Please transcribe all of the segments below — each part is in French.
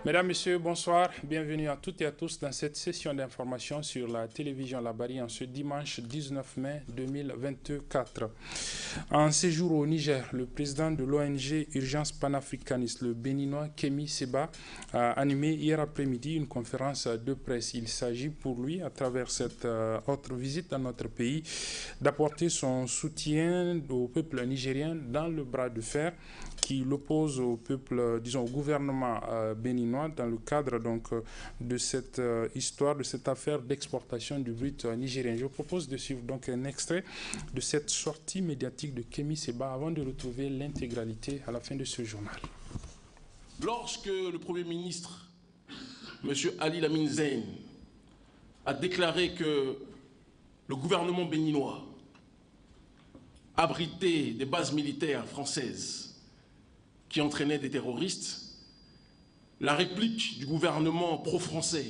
Mesdames, Messieurs, bonsoir. Bienvenue à toutes et à tous dans cette session d'information sur la télévision Labari en ce dimanche 19 mai 2024. En séjour au Niger, le président de l'ONG Urgence panafricaniste, le béninois Kémi Séba, a animé hier après-midi une conférence de presse. Il s'agit pour lui, à travers cette autre visite dans notre pays, d'apporter son soutien au peuple nigérien dans le bras de fer qui l'oppose au peuple, disons au gouvernement béninois dans le cadre donc de cette histoire, de cette affaire d'exportation du brut nigérien. Je vous propose de suivre donc un extrait de cette sortie médiatique de Kémi Séba avant de retrouver l'intégralité à la fin de ce journal. Lorsque le Premier ministre, M. Ali Lamine Zein, a déclaré que le gouvernement béninois abritait des bases militaires françaises qui entraînaient des terroristes, la réplique du gouvernement pro-français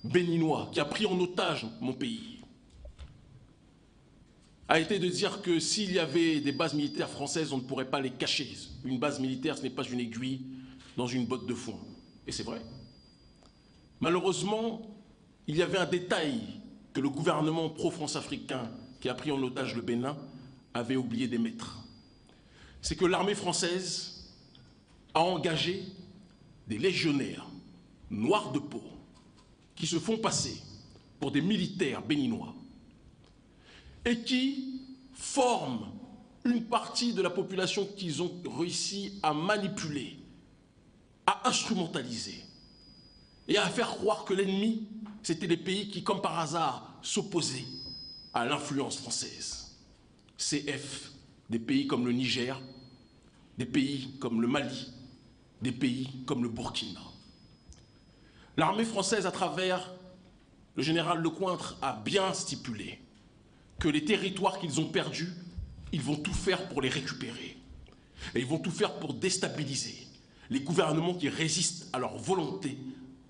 béninois qui a pris en otage mon pays a été de dire que s'il y avait des bases militaires françaises, on ne pourrait pas les cacher. Une base militaire, ce n'est pas une aiguille dans une botte de foin. Et c'est vrai. Malheureusement, il y avait un détail que le gouvernement pro-France africain qui a pris en otage le Bénin avait oublié d'émettre. C'est que l'armée française a engagé des légionnaires noirs de peau qui se font passer pour des militaires béninois et qui forment une partie de la population qu'ils ont réussi à manipuler, à instrumentaliser et à faire croire que l'ennemi, c'était les pays qui, comme par hasard, s'opposaient à l'influence française. CF, des pays comme le Niger, des pays comme le Mali, des pays comme le Burkina. L'armée française, à travers le général Lecointre, a bien stipulé que les territoires qu'ils ont perdus, ils vont tout faire pour les récupérer. Et ils vont tout faire pour déstabiliser les gouvernements qui résistent à leur volonté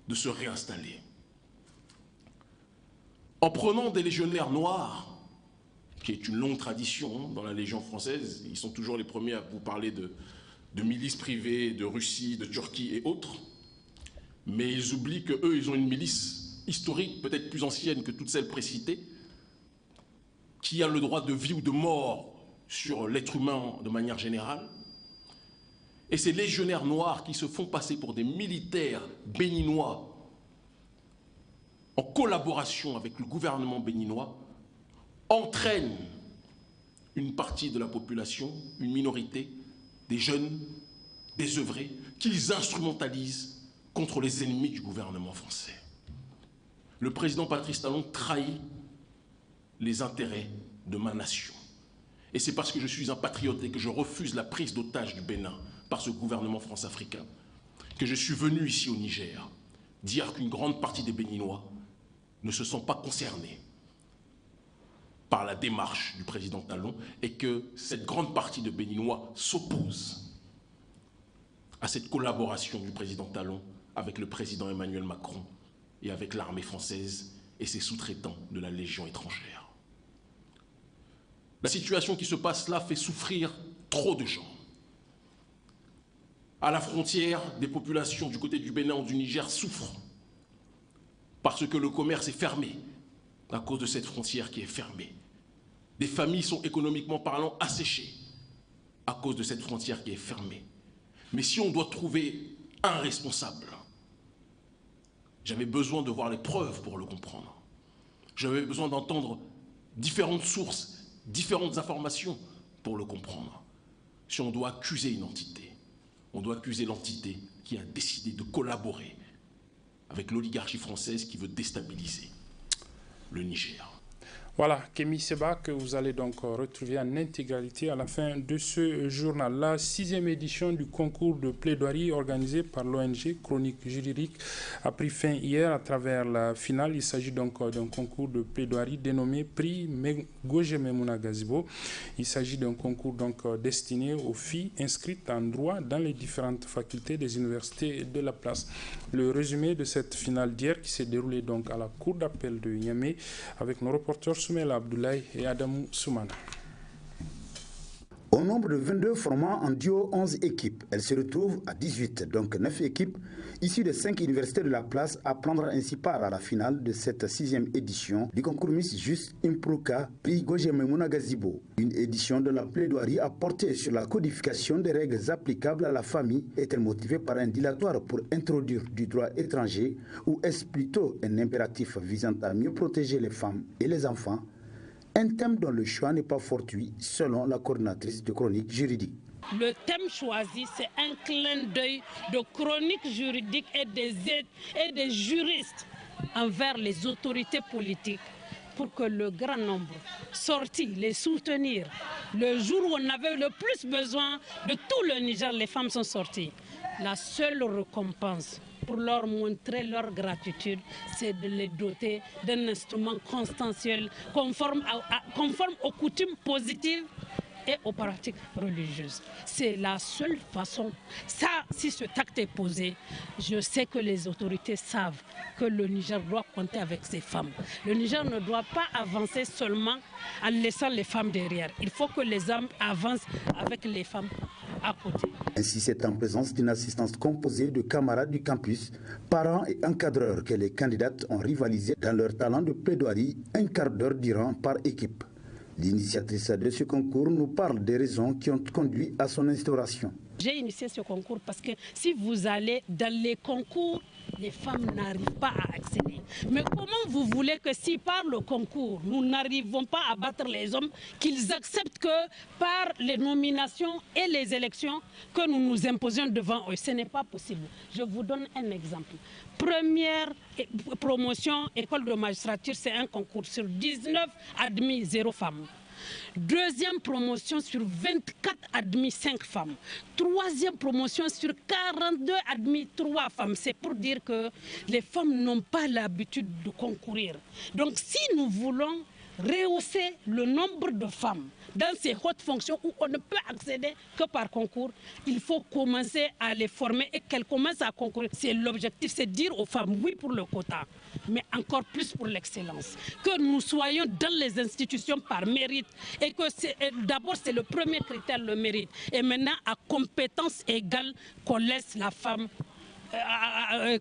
de se réinstaller. En prenant des légionnaires noirs, qui est une longue tradition dans la Légion française, ils sont toujours les premiers à vous parler de milices privées, de Russie, de Turquie et autres, mais ils oublient qu'eux, ils ont une milice historique, peut-être plus ancienne que toutes celles précitées, qui a le droit de vie ou de mort sur l'être humain de manière générale. Et ces légionnaires noirs qui se font passer pour des militaires béninois en collaboration avec le gouvernement béninois entraînent une partie de la population, une minorité, des jeunes, des œuvrés, qu'ils instrumentalisent contre les ennemis du gouvernement français. Le président Patrice Talon trahit les intérêts de ma nation. Et c'est parce que je suis un patriote et que je refuse la prise d'otage du Bénin par ce gouvernement france-africain que je suis venu ici au Niger dire qu'une grande partie des Béninois ne se sont pas concernés par la démarche du président Talon et que cette grande partie de Béninois s'oppose à cette collaboration du président Talon avec le président Emmanuel Macron et avec l'armée française et ses sous-traitants de la Légion étrangère. La situation qui se passe là fait souffrir trop de gens. À la frontière, des populations du côté du Bénin ou du Niger souffrent parce que le commerce est fermé à cause de cette frontière qui est fermée. Des familles sont économiquement parlant asséchées à cause de cette frontière qui est fermée. Mais si on doit trouver un responsable, j'avais besoin de voir les preuves pour le comprendre. J'avais besoin d'entendre différentes sources, différentes informations pour le comprendre. Si on doit accuser une entité, on doit accuser l'entité qui a décidé de collaborer avec l'oligarchie française qui veut déstabiliser le Niger. Voilà, Kémy Seba, que vous allez donc retrouver en intégralité à la fin de ce journal. La 6e édition du concours de plaidoirie organisé par l'ONG Chronique Juridique a pris fin hier à travers la finale. Il s'agit donc d'un concours de plaidoirie dénommé Prix Goje Memouna Gazibo. Il s'agit d'un concours donc destiné aux filles inscrites en droit dans les différentes facultés des universités de la place. Le résumé de cette finale d'hier qui s'est déroulée donc à la cour d'appel de Niamey avec nos reporters Soumela Abdoulaye et Adamou Soumana. Au nombre de 22 formant en duo 11 équipes, elle se retrouve à 18, donc 9 équipes issues de 5 universités de la place à prendre ainsi part à la finale de cette 6e édition du concours Miss Juste Improuka Prix Goje Memouna Gazibo. Une édition de la plaidoirie a porté sur la codification des règles applicables à la famille. Est-elle motivée par un dilatoire pour introduire du droit étranger ou est-ce plutôt un impératif visant à mieux protéger les femmes et les enfants? Un thème dont le choix n'est pas fortuit, selon la coordinatrice de Chronique Juridique. Le thème choisi, c'est un clin d'œil de Chronique Juridique et des juristes envers les autorités politiques pour que le grand nombre sorti, les soutenir. Le jour où on avait le plus besoin de tout le Niger, les femmes sont sorties. La seule récompense pour leur montrer leur gratitude, c'est de les doter d'un instrument consensuel conforme aux coutumes positives et aux pratiques religieuses. C'est la seule façon. Ça, si ce acte est posé, je sais que les autorités savent que le Niger doit compter avec ces femmes. Le Niger ne doit pas avancer seulement en laissant les femmes derrière. Il faut que les hommes avancent avec les femmes à côté. Ainsi, c'est en présence d'une assistance composée de camarades du campus, parents et encadreurs que les candidates ont rivalisé dans leur talent de plaidoirie un quart d'heure durant par équipe. L'initiatrice de ce concours nous parle des raisons qui ont conduit à son instauration. J'ai initié ce concours parce que si vous allez dans les concours, les femmes n'arrivent pas à accéder. Mais comment vous voulez que si par le concours, nous n'arrivons pas à battre les hommes, qu'ils acceptent que par les nominations et les élections que nous nous imposions devant eux? Ce n'est pas possible. Je vous donne un exemple. Première promotion, école de magistrature, c'est un concours sur 19 admis, 0 femmes. Deuxième promotion sur 24 admis, 5 femmes. Troisième promotion sur 42 admis, 3 femmes. C'est pour dire que les femmes n'ont pas l'habitude de concourir. Donc si nous voulons rehausser le nombre de femmes dans ces hautes fonctions où on ne peut accéder que par concours, il faut commencer à les former et qu'elles commencent à concourir. C'est l'objectif, c'est dire aux femmes oui pour le quota, mais encore plus pour l'excellence. Que nous soyons dans les institutions par mérite et que d'abord c'est le premier critère, le mérite. Et maintenant à compétence égale qu'on laisse la femme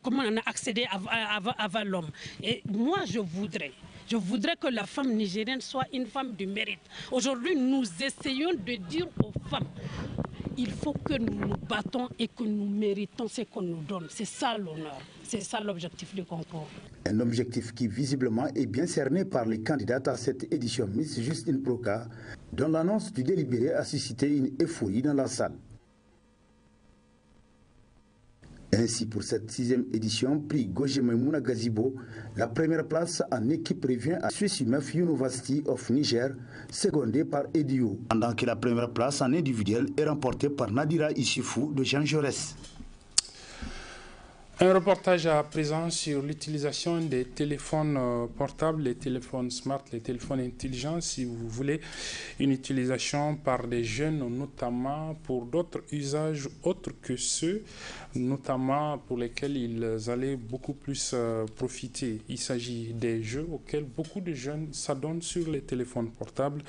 comment on a accédé avant l'homme. Et moi je voudrais que la femme nigérienne soit une femme du mérite. Aujourd'hui, nous essayons de dire aux femmes, il faut que nous nous battons et que nous méritons ce qu'on nous donne. C'est ça l'honneur, c'est ça l'objectif du concours. Un objectif qui visiblement est bien cerné par les candidates à cette édition Miss Juste Improuka, dont l'annonce du délibéré a suscité une euphorie dans la salle. Ainsi, pour cette 6e édition, prix Goje Memouna Gazibo, la première place en équipe revient à Swiss-UMF University of Niger, secondée par Edio, pendant que la première place en individuel est remportée par Nadira Issifou de Jean Jaurès. Un reportage à présent sur l'utilisation des téléphones portables, les téléphones smart, les téléphones intelligents, si vous voulez, une utilisation par des jeunes, notamment pour d'autres usages autres que ceux, notamment pour lesquels ils allaient beaucoup plus profiter. Il s'agit des jeux auxquels beaucoup de jeunes s'adonnent sur les téléphones portables,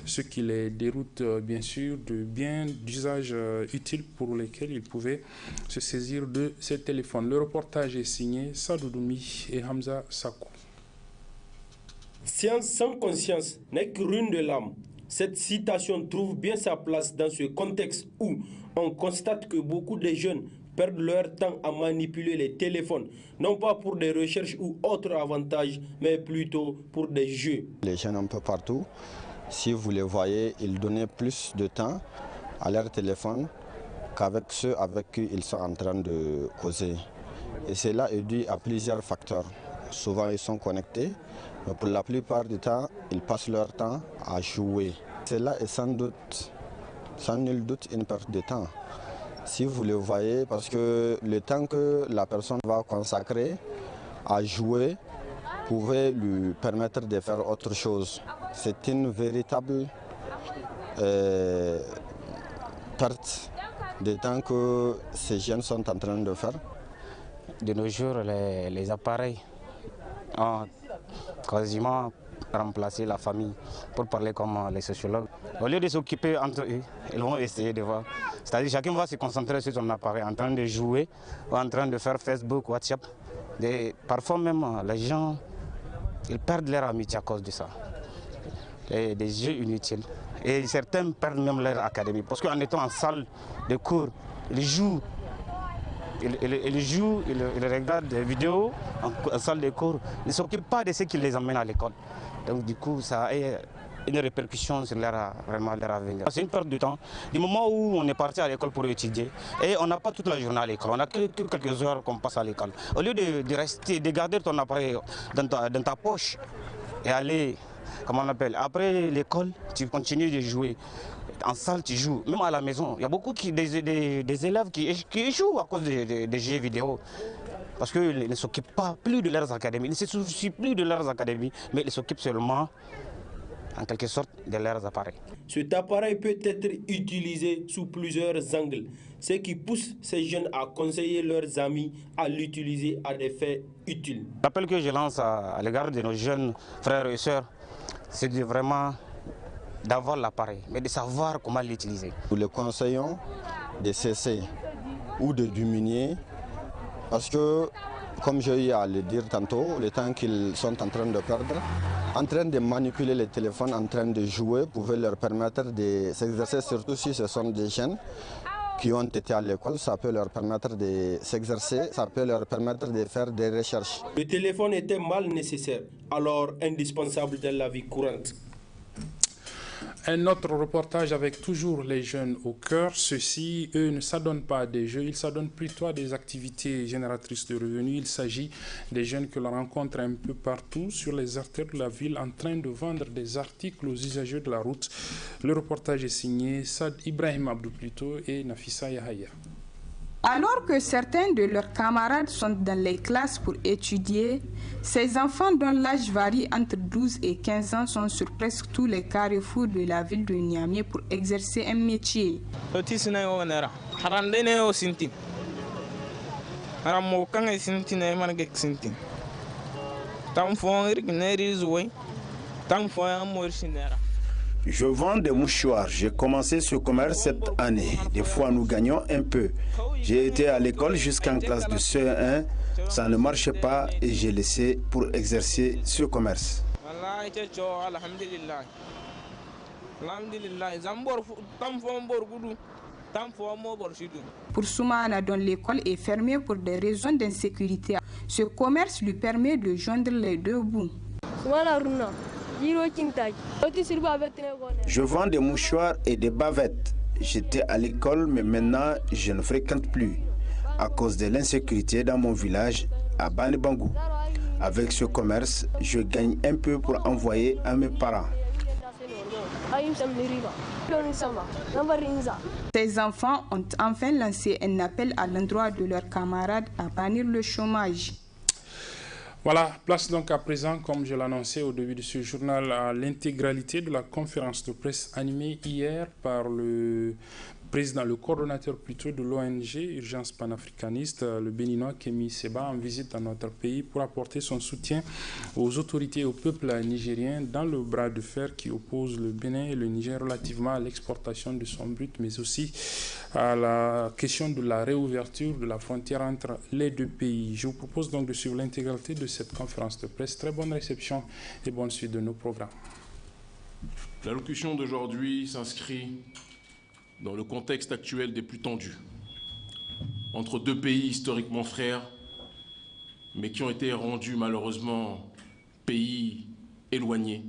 ce qui les déroute bien sûr d'usages utiles pour lesquels ils pouvaient se saisir de ces téléphones. Le reportage est signé Sadoudoumi et Hamza Sakou. Science sans conscience n'est que ruine de l'âme. Cette citation trouve bien sa place dans ce contexte où on constate que beaucoup de jeunes perdent leur temps à manipuler les téléphones, non pas pour des recherches ou autres avantages, mais plutôt pour des jeux. Les jeunes un peu partout, si vous les voyez, ils donnaient plus de temps à leur téléphone qu'avec ceux avec qui ils sont en train de causer. Et cela est dû à plusieurs facteurs. Souvent, ils sont connectés Mais pour la plupart du temps, ils passent leur temps à jouer. Cela est sans nul doute une perte de temps. Si vous le voyez, parce que le temps que la personne va consacrer à jouer pouvait lui permettre de faire autre chose. C'est une véritable perte de temps que ces jeunes sont en train de faire. De nos jours, les appareils ont quasiment remplacé la famille, pour parler comme les sociologues. Au lieu de s'occuper entre eux, ils vont essayer de voir. C'est-à-dire chacun va se concentrer sur son appareil, en train de jouer ou en train de faire Facebook, WhatsApp. Parfois même, les gens ils perdent leur amitié à cause de ça. Des jeux inutiles. Et certains perdent même leur académie. Parce qu'en étant en salle de cours, ils jouent. Ils regardent des vidéos en salle de cours. Ils ne s'occupent pas de ce qui les emmène à l'école. Donc du coup, ça a une répercussion sur leur avenir. C'est une perte de temps. Du moment où on est parti à l'école pour étudier, et on n'a pas toute la journée à l'école, on a que quelques heures qu'on passe à l'école. Au lieu de rester, de garder ton appareil dans ta poche et aller, comment on appelle, après l'école, tu continues de jouer. En salle, tu joues, même à la maison. Il y a beaucoup des élèves qui échouent à cause des jeux vidéo. Parce qu'ils ne s'occupent pas plus de leurs académies, ils ne se soucient plus de leurs académies, mais ils s'occupent seulement, en quelque sorte, de leurs appareils. Cet appareil peut être utilisé sous plusieurs angles, ce qui pousse ces jeunes à conseiller leurs amis à l'utiliser à des fins utiles. L'appel que je lance à l'égard de nos jeunes frères et sœurs, c'est vraiment d'avoir l'appareil, mais de savoir comment l'utiliser. Nous les conseillons de cesser ou de diminuer, parce que, comme j'ai eu à le dire tantôt, le temps qu'ils sont en train de perdre, en train de manipuler les téléphones, en train de jouer, pouvait leur permettre de s'exercer, surtout si ce sont des jeunes qui ont été à l'école, ça peut leur permettre de s'exercer, ça peut leur permettre de faire des recherches. Le téléphone était mal nécessaire, alors indispensable dans la vie courante. Un autre reportage avec toujours les jeunes au cœur. Ceux-ci, eux, ne s'adonnent pas à des jeux, ils s'adonnent plutôt à des activités génératrices de revenus. Il s'agit des jeunes que l'on rencontre un peu partout sur les artères de la ville en train de vendre des articles aux usagers de la route. Le reportage est signé Sad Ibrahim Abdou plutôt et Nafissa Yahaya. Alors que certains de leurs camarades sont dans les classes pour étudier, ces enfants dont l'âge varie entre 12 et 15 ans sont sur presque tous les carrefours de la ville de Niamey pour exercer un métier. Je vends des mouchoirs. J'ai commencé ce commerce cette année. Des fois, nous gagnons un peu. J'ai été à l'école jusqu'en classe de CE1. Ça ne marchait pas et j'ai laissé pour exercer ce commerce. Pour Soumana, dont l'école est fermée pour des raisons d'insécurité, ce commerce lui permet de joindre les deux bouts. Je vends des mouchoirs et des bavettes. J'étais à l'école, mais maintenant, je ne fréquente plus à cause de l'insécurité dans mon village, à Banibangou. Avec ce commerce, je gagne un peu pour envoyer à mes parents. Ces enfants ont enfin lancé un appel à l'endroit de leurs camarades à bannir le chômage. Voilà, place donc à présent, comme je l'annonçais au début de ce journal, à l'intégralité de la conférence de presse animée hier par le président, le coordonnateur plutôt de l'ONG Urgence panafricaniste, le Béninois Kémy Séba, en visite dans notre pays pour apporter son soutien aux autorités et au peuple nigérien dans le bras de fer qui oppose le Bénin et le Niger relativement à l'exportation de son brut, mais aussi à la question de la réouverture de la frontière entre les deux pays. Je vous propose donc de suivre l'intégralité de cette conférence de presse. Très bonne réception et bonne suite de nos programmes. L'allocution d'aujourd'hui s'inscrit dans le contexte actuel des plus tendus, entre deux pays historiquement frères, mais qui ont été rendus malheureusement pays éloignés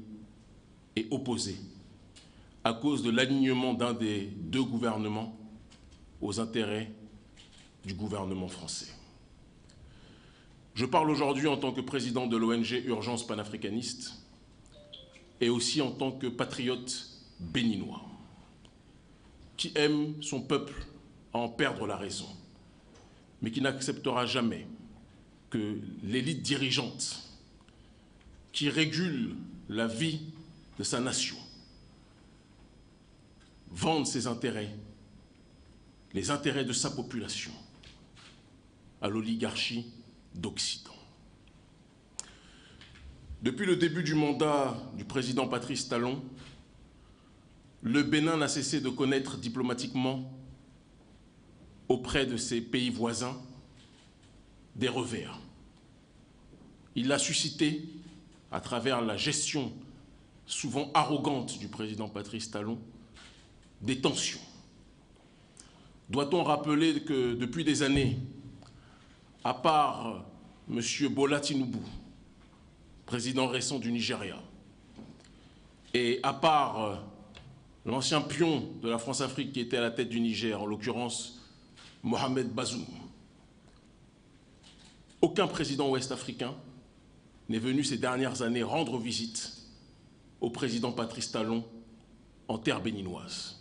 et opposés à cause de l'alignement d'un des deux gouvernements aux intérêts du gouvernement français. Je parle aujourd'hui en tant que président de l'ONG Urgence panafricaniste et aussi en tant que patriote béninois qui aime son peuple à en perdre la raison, mais qui n'acceptera jamais que l'élite dirigeante qui régule la vie de sa nation vende ses intérêts, les intérêts de sa population, à l'oligarchie d'Occident. Depuis le début du mandat du président Patrice Talon, le Bénin n'a cessé de connaître diplomatiquement auprès de ses pays voisins des revers. Il a suscité, à travers la gestion souvent arrogante du président Patrice Talon, des tensions. Doit-on rappeler que depuis des années, à part M. Bola Tinubu, président récent du Nigeria, et à part l'ancien pion de la France-Afrique qui était à la tête du Niger, en l'occurrence Mohamed Bazoum, aucun président ouest-africain n'est venu ces dernières années rendre visite au président Patrice Talon en terre béninoise.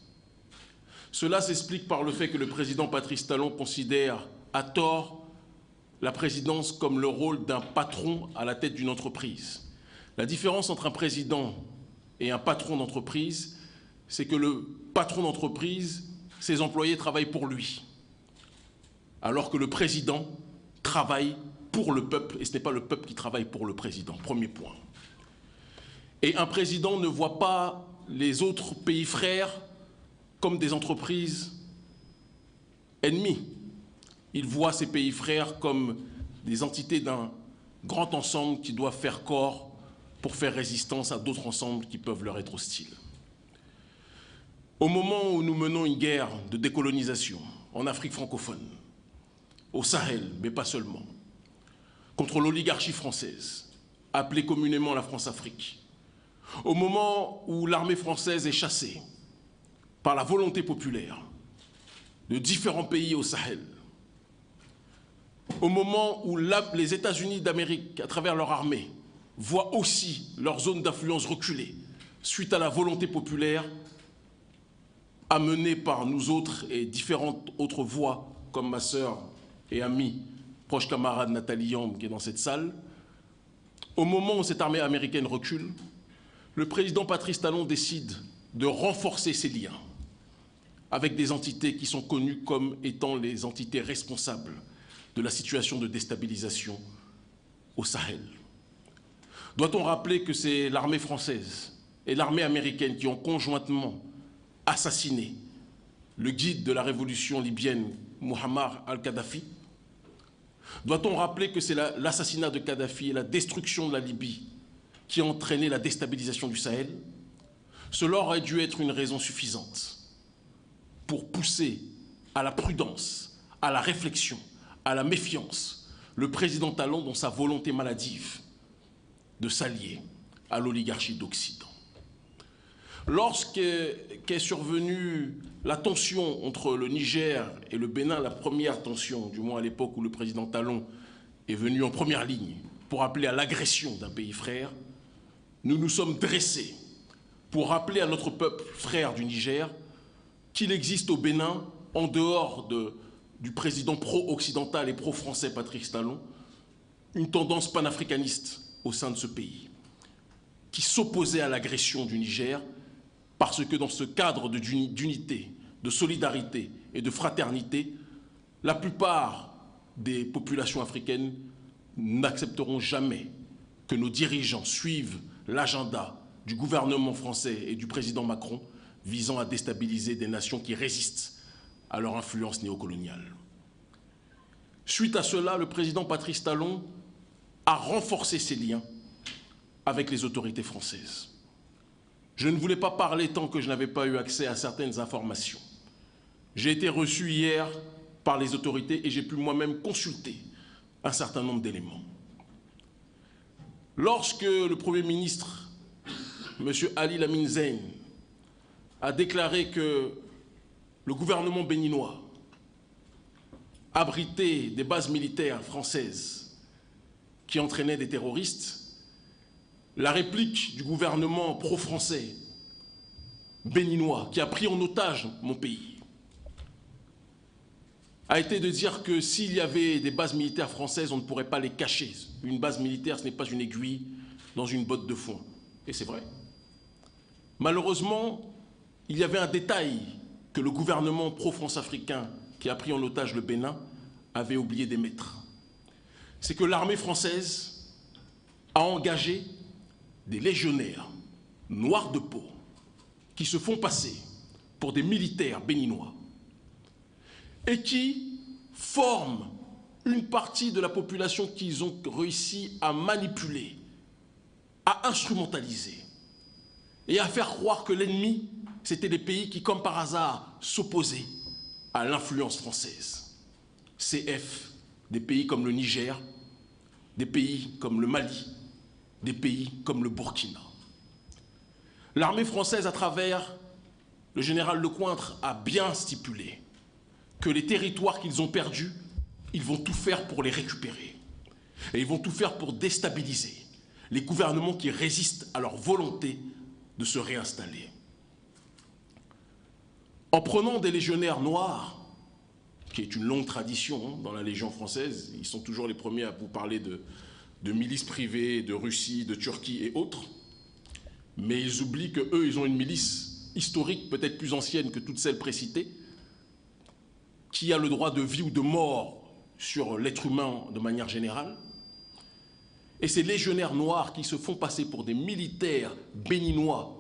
Cela s'explique par le fait que le président Patrice Talon considère à tort la présidence comme le rôle d'un patron à la tête d'une entreprise. La différence entre un président et un patron d'entreprise, c'est que le patron d'entreprise, ses employés travaillent pour lui, alors que le président travaille pour le peuple, et ce n'est pas le peuple qui travaille pour le président, premier point. Et un président ne voit pas les autres pays frères comme des entreprises ennemies. Il voit ces pays frères comme des entités d'un grand ensemble qui doivent faire corps pour faire résistance à d'autres ensembles qui peuvent leur être hostiles. Au moment où nous menons une guerre de décolonisation en Afrique francophone, au Sahel, mais pas seulement, contre l'oligarchie française, appelée communément la France-Afrique, au moment où l'armée française est chassée par la volonté populaire de différents pays au Sahel, au moment où les États-Unis d'Amérique, à travers leur armée, voient aussi leur zone d'influence reculer suite à la volonté populaire amenée par nous autres et différentes autres voix, comme ma sœur et amie, proche camarade Nathalie Yamb, qui est dans cette salle, au moment où cette armée américaine recule, le président Patrice Talon décide de renforcer ses liens avec des entités qui sont connues comme étant les entités responsables de la situation de déstabilisation au Sahel. Doit-on rappeler que c'est l'armée française et l'armée américaine qui ont conjointement assassiné le guide de la révolution libyenne, Muammar al-Kadhafi? Doit-on rappeler que c'est l'assassinat de Kadhafi et la destruction de la Libye qui a entraîné la déstabilisation du Sahel? Cela aurait dû être une raison suffisante pour pousser à la prudence, à la réflexion, à la méfiance le président Talon dans sa volonté maladive de s'allier à l'oligarchie d'Occident. Lorsqu'est survenue la tension entre le Niger et le Bénin, la première tension, du moins à l'époque où le président Talon est venu en première ligne pour appeler à l'agression d'un pays frère, nous nous sommes dressés pour rappeler à notre peuple frère du Niger qu'il existe au Bénin, en dehors du président pro-occidental et pro-français Patrice Talon, une tendance panafricaniste au sein de ce pays, qui s'opposait à l'agression du Niger, parce que dans ce cadre d'unité, de solidarité et de fraternité, la plupart des populations africaines n'accepteront jamais que nos dirigeants suivent l'agenda du gouvernement français et du président Macron visant à déstabiliser des nations qui résistent à leur influence néocoloniale. Suite à cela, le président Patrice Talon a renforcé ses liens avec les autorités françaises. Je ne voulais pas parler tant que je n'avais pas eu accès à certaines informations. J'ai été reçu hier par les autorités et j'ai pu moi-même consulter un certain nombre d'éléments. Lorsque le Premier ministre, M. Ali Lamine Zeine, a déclaré que le gouvernement béninois abritait des bases militaires françaises qui entraînait des terroristes, la réplique du gouvernement pro-français béninois qui a pris en otage mon pays a été de dire que s'il y avait des bases militaires françaises, on ne pourrait pas les cacher. Une base militaire, ce n'est pas une aiguille dans une botte de foin. Et c'est vrai. Malheureusement, il y avait un détail que le gouvernement pro-France africain qui a pris en otage le Bénin avait oublié d'émettre. C'est que l'armée française a engagé des légionnaires noirs de peau qui se font passer pour des militaires béninois et qui forment une partie de la population qu'ils ont réussi à manipuler, à instrumentaliser et à faire croire que l'ennemi, c'était des pays qui, comme par hasard, s'opposaient à l'influence française. CF, des pays comme le Niger, des pays comme le Mali, des pays comme le Burkina. L'armée française, à travers le général Lecointre, a bien stipulé que les territoires qu'ils ont perdus, ils vont tout faire pour les récupérer. Et ils vont tout faire pour déstabiliser les gouvernements qui résistent à leur volonté de se réinstaller. En prenant des légionnaires noirs, qui est une longue tradition dans la Légion française, ils sont toujours les premiers à vous parler de milices privées, de Russie, de Turquie et autres, mais ils oublient qu'eux, ils ont une milice historique, peut-être plus ancienne que toutes celles précitées, qui a le droit de vie ou de mort sur l'être humain de manière générale. Et ces légionnaires noirs qui se font passer pour des militaires béninois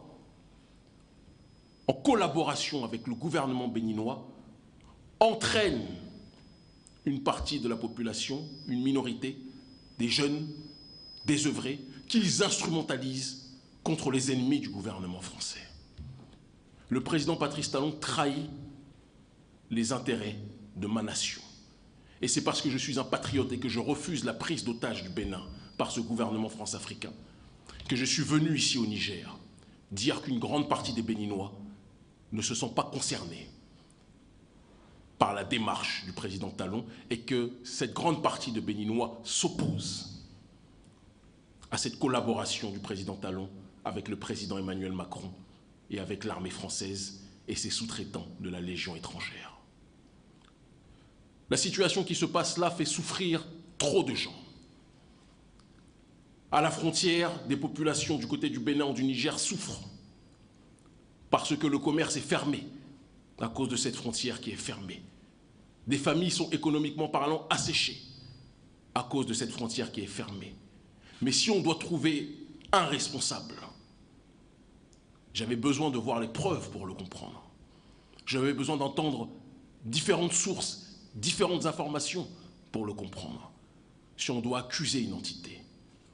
en collaboration avec le gouvernement béninois entraînent une partie de la population, une minorité, des jeunes, désœuvrés, qu'ils instrumentalisent contre les ennemis du gouvernement français. Le président Patrice Talon trahit les intérêts de ma nation. Et c'est parce que je suis un patriote et que je refuse la prise d'otage du Bénin par ce gouvernement france-africain que je suis venu ici au Niger dire qu'une grande partie des Béninois ne se sont pas concernés par la démarche du président Talon et que cette grande partie de Béninois s'oppose à cette collaboration du président Talon avec le président Emmanuel Macron et avec l'armée française et ses sous-traitants de la Légion étrangère. La situation qui se passe là fait souffrir trop de gens. À la frontière, des populations du côté du Bénin ou du Niger souffrent parce que le commerce est fermé à cause de cette frontière qui est fermée. Des familles sont économiquement parlant asséchées à cause de cette frontière qui est fermée. Mais si on doit trouver un responsable, j'avais besoin de voir les preuves pour le comprendre. J'avais besoin d'entendre différentes sources, différentes informations pour le comprendre. Si on doit accuser une entité,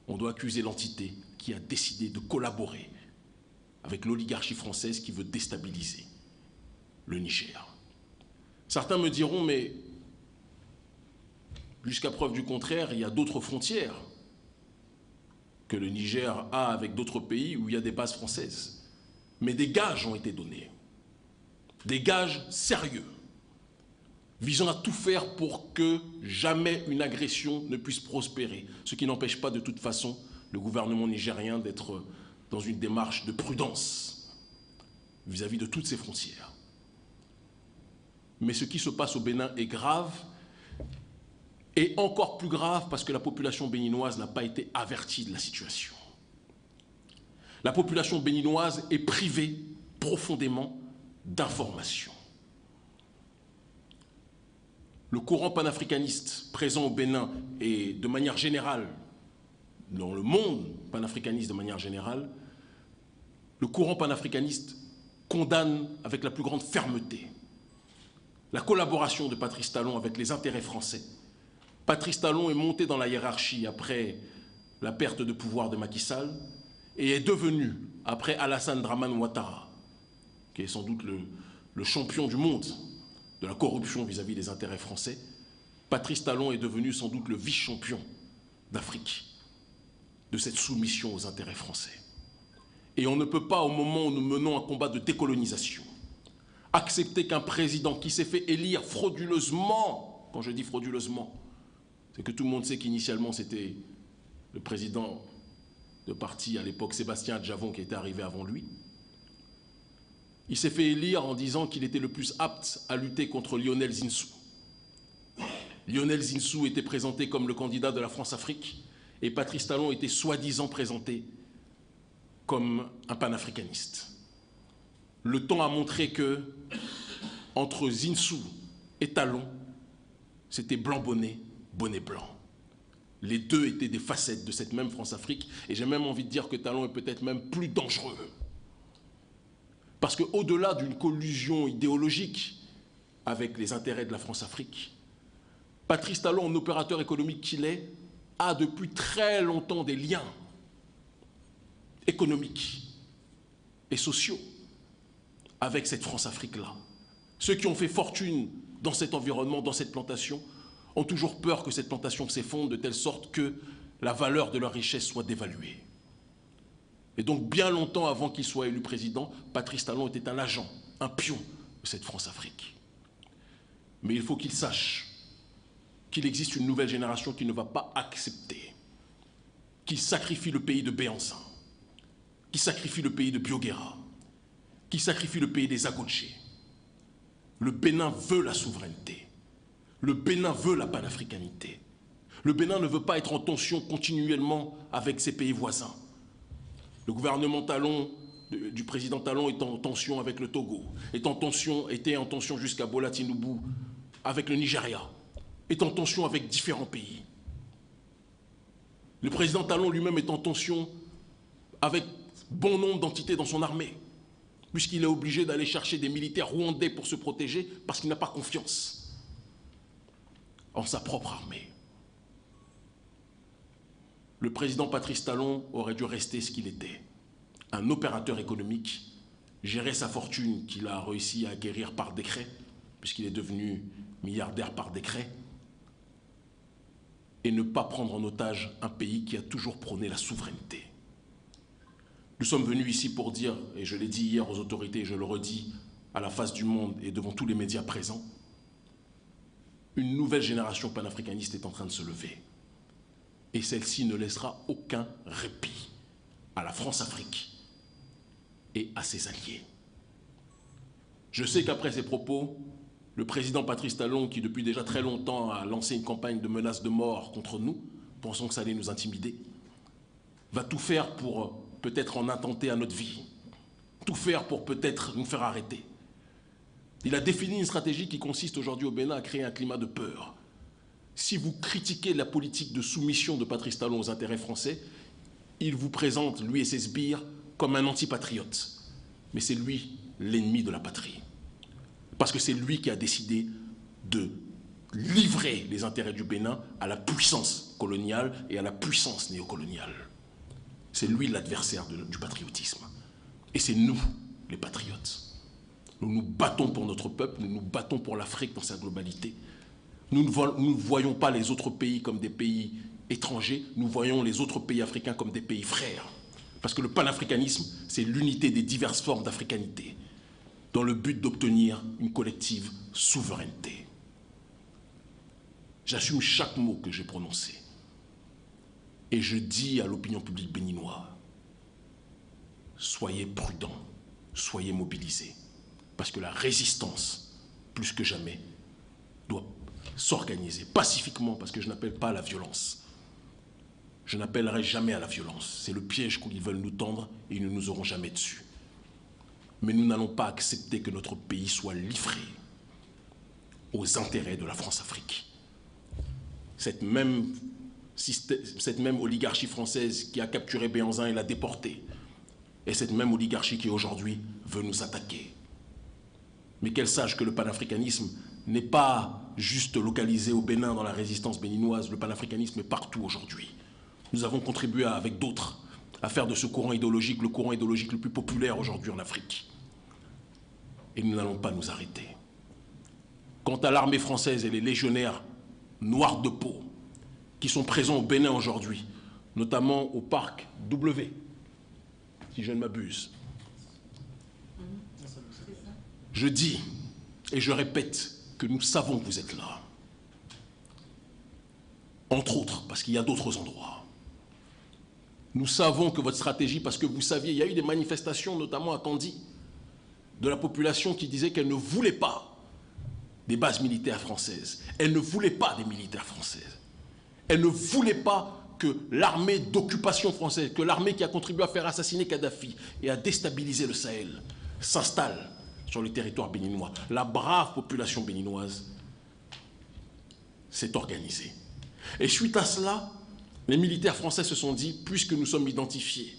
on doit accuser l'entité qui a décidé de collaborer avec l'oligarchie française qui veut déstabiliser le Niger. Certains me diront, mais jusqu'à preuve du contraire, il y a d'autres frontières que le Niger a avec d'autres pays où il y a des bases françaises. Mais des gages ont été donnés, des gages sérieux, visant à tout faire pour que jamais une agression ne puisse prospérer, ce qui n'empêche pas de toute façon le gouvernement nigérien d'être dans une démarche de prudence vis-à-vis de toutes ces frontières. Mais ce qui se passe au Bénin est grave, et encore plus grave parce que la population béninoise n'a pas été avertie de la situation. La population béninoise est privée profondément d'informations. Le courant panafricaniste présent au Bénin et de manière générale, dans le monde panafricaniste de manière générale, le courant panafricaniste condamne avec la plus grande fermeté la collaboration de Patrice Talon avec les intérêts français. Patrice Talon est monté dans la hiérarchie après la perte de pouvoir de Macky Sall et est devenu, après Alassane Dramane Ouattara, qui est sans doute le champion du monde de la corruption vis-à-vis des intérêts français, Patrice Talon est devenu sans doute le vice-champion d'Afrique de cette soumission aux intérêts français. Et on ne peut pas, au moment où nous menons un combat de décolonisation, accepter qu'un président qui s'est fait élire frauduleusement, quand je dis frauduleusement, c'est que tout le monde sait qu'initialement c'était le président de parti à l'époque, Sébastien Adjavon, qui était arrivé avant lui. Il s'est fait élire en disant qu'il était le plus apte à lutter contre Lionel Zinsou. Lionel Zinsou était présenté comme le candidat de la France-Afrique et Patrice Talon était soi-disant présenté comme un panafricaniste. Le temps a montré que, entre Zinsou et Talon, c'était blanc-bonnet, bonnet blanc. Les deux étaient des facettes de cette même France-Afrique, et j'ai même envie de dire que Talon est peut-être même plus dangereux. Parce qu'au-delà d'une collusion idéologique avec les intérêts de la France-Afrique, Patrice Talon, en opérateur économique qu'il est, a depuis très longtemps des liens économiques et sociaux avec cette France-Afrique-là. Ceux qui ont fait fortune dans cet environnement, dans cette plantation, ont toujours peur que cette plantation s'effondre de telle sorte que la valeur de leur richesse soit dévaluée. Et donc, bien longtemps avant qu'il soit élu président, Patrice Talon était un agent, un pion de cette France-Afrique. Mais il faut qu'il sache qu'il existe une nouvelle génération qui ne va pas accepter qu'il sacrifie le pays de Béhanzin, qui sacrifie le pays de Bioguera, qui sacrifie le pays des Agotchés. Le Bénin veut la souveraineté. Le Bénin veut la panafricanité. Le Bénin ne veut pas être en tension continuellement avec ses pays voisins. Le gouvernement Talon, du président Talon, est en tension avec le Togo, était en tension jusqu'à Bola Tinubu avec le Nigeria, est en tension avec différents pays. Le président Talon lui-même est en tension avec bon nombre d'entités dans son armée, puisqu'il est obligé d'aller chercher des militaires rwandais pour se protéger parce qu'il n'a pas confiance en sa propre armée. Le président Patrice Talon aurait dû rester ce qu'il était, un opérateur économique, gérer sa fortune qu'il a réussi à acquérir par décret, puisqu'il est devenu milliardaire par décret, et ne pas prendre en otage un pays qui a toujours prôné la souveraineté. Nous sommes venus ici pour dire, et je l'ai dit hier aux autorités, et je le redis à la face du monde et devant tous les médias présents, une nouvelle génération panafricaniste est en train de se lever. Et celle-ci ne laissera aucun répit à la France-Afrique et à ses alliés. Je sais qu'après ces propos, le président Patrice Talon, qui depuis déjà très longtemps a lancé une campagne de menaces de mort contre nous, pensant que ça allait nous intimider, va tout faire pour peut-être en attenter à notre vie, tout faire pour peut-être nous faire arrêter. Il a défini une stratégie qui consiste aujourd'hui au Bénin à créer un climat de peur. Si vous critiquez la politique de soumission de Patrice Talon aux intérêts français, il vous présente, lui et ses sbires, comme un antipatriote. Mais c'est lui l'ennemi de la patrie. Parce que c'est lui qui a décidé de livrer les intérêts du Bénin à la puissance coloniale et à la puissance néocoloniale. C'est lui l'adversaire du patriotisme. Et c'est nous, les patriotes. Nous nous battons pour notre peuple, nous nous battons pour l'Afrique dans sa globalité. Nous ne voyons pas les autres pays comme des pays étrangers, nous voyons les autres pays africains comme des pays frères. Parce que le panafricanisme, c'est l'unité des diverses formes d'africanité, dans le but d'obtenir une collective souveraineté. J'assume chaque mot que j'ai prononcé. Et je dis à l'opinion publique béninoise, soyez prudents, soyez mobilisés. Parce que la résistance, plus que jamais, doit s'organiser pacifiquement, parce que je n'appelle pas à la violence. Je n'appellerai jamais à la violence. C'est le piège qu'ils veulent nous tendre et ils ne nous auront jamais dessus. Mais nous n'allons pas accepter que notre pays soit livré aux intérêts de la France-Afrique. Cette même oligarchie française qui a capturé Béhanzin et l'a déporté, et cette même oligarchie qui aujourd'hui veut nous attaquer. Mais qu'elle sache que le panafricanisme n'est pas juste localisé au Bénin dans la résistance béninoise, le panafricanisme est partout aujourd'hui. Nous avons contribué avec d'autres à faire de ce courant idéologique le courant idéologique le plus populaire aujourd'hui en Afrique. Et nous n'allons pas nous arrêter. Quant à l'armée française et les légionnaires noirs de peau qui sont présents au Bénin aujourd'hui, notamment au parc W, si je ne m'abuse, je dis et je répète que nous savons que vous êtes là. Entre autres, parce qu'il y a d'autres endroits. Nous savons que votre stratégie, parce que vous saviez, il y a eu des manifestations, notamment à Kandy, de la population qui disait qu'elle ne voulait pas des bases militaires françaises. Elle ne voulait pas des militaires françaises. Elle ne voulait pas que l'armée d'occupation française, que l'armée qui a contribué à faire assassiner Kadhafi et à déstabiliser le Sahel, s'installe sur le territoire béninois. La brave population béninoise s'est organisée. Et suite à cela, les militaires français se sont dit, puisque nous sommes identifiés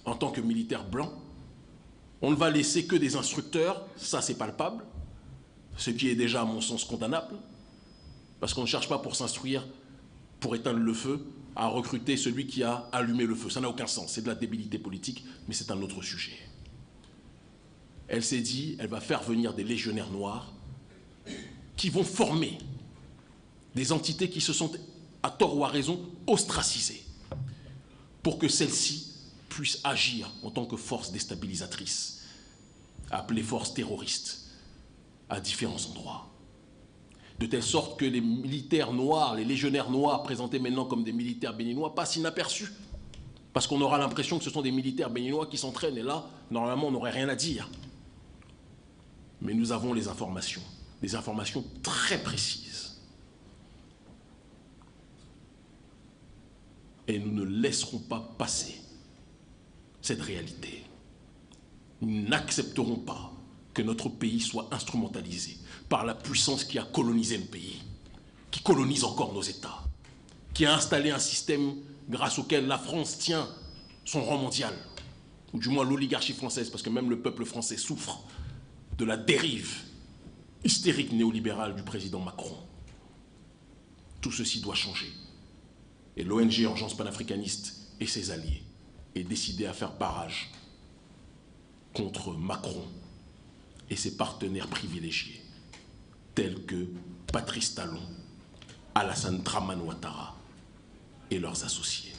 en tant que militaires blancs, on ne va laisser que des instructeurs, ça c'est palpable, ce qui est déjà à mon sens condamnable, parce qu'on ne cherche pas pour s'instruire, pour éteindre le feu, à recruter celui qui a allumé le feu. Ça n'a aucun sens, c'est de la débilité politique, mais c'est un autre sujet. Elle s'est dit, elle va faire venir des légionnaires noirs qui vont former des entités qui se sont, à tort ou à raison, ostracisées, pour que celles-ci puissent agir en tant que force déstabilisatrice, appelée force terroriste, à différents endroits. De telle sorte que les militaires noirs, les légionnaires noirs présentés maintenant comme des militaires béninois passent inaperçus. Parce qu'on aura l'impression que ce sont des militaires béninois qui s'entraînent et là, normalement, on n'aurait rien à dire. Mais nous avons les informations, des informations très précises. Et nous ne laisserons pas passer cette réalité. Nous n'accepterons pas que notre pays soit instrumentalisé par la puissance qui a colonisé le pays, qui colonise encore nos États, qui a installé un système grâce auquel la France tient son rang mondial, ou du moins l'oligarchie française, parce que même le peuple français souffre de la dérive hystérique néolibérale du président Macron. Tout ceci doit changer. Et l'ONG Urgence panafricaniste et ses alliés est décidé à faire barrage contre Macron et ses partenaires privilégiés, tels que Patrice Talon, Alassane Dramane Ouattara et leurs associés.